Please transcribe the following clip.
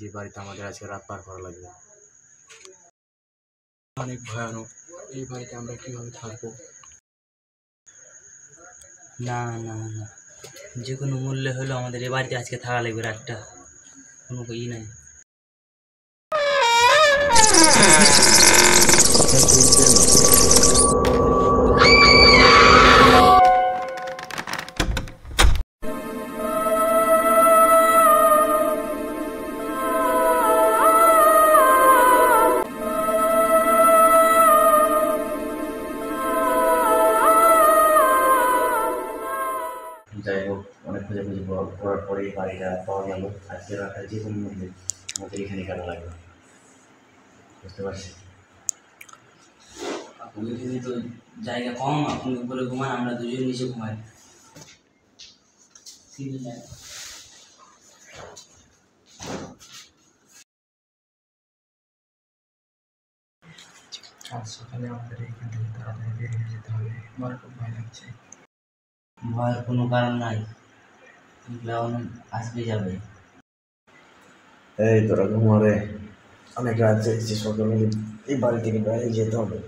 যে বাড়িতে আমাদের আজকে রাত পার করা লাগবে। অনেক ভয়ানক। এই বাড়িতে আমরা কীভাবে থাকবো? না না না, যে কোনো মূল্যে হলেও আমাদের এ বাড়িতে আজকে থাকা লাগবে রাতটা, কোনো ই নাই। যাই হোক, অনেক খোঁজাখুঁজি করার পরে এই বাড়িটা পাওয়া গেল। আজকে রাতটা যে কোনো মূল্যে আমাদের এখানে কাটা লাগবে, বুঝতে পারছি। আপনি যদি তো জায়গা কম, আপনি উপরে ঘুমান, আমরা দুজন নিচে ঘুমাই। আজ সকালে আমাদের এখান থেকে তাড়াতাড়ি বেরিয়ে যেতে হবে। আমার খুব ভয় লাগছে। ভয়ের কোনো কারণ নাই, আসবে যাবে। এই তোরা ঘুমারে, অনেক রাত জেগেছি, সকালে এই বাড়ি থেকে বাইরে যেতে হবে।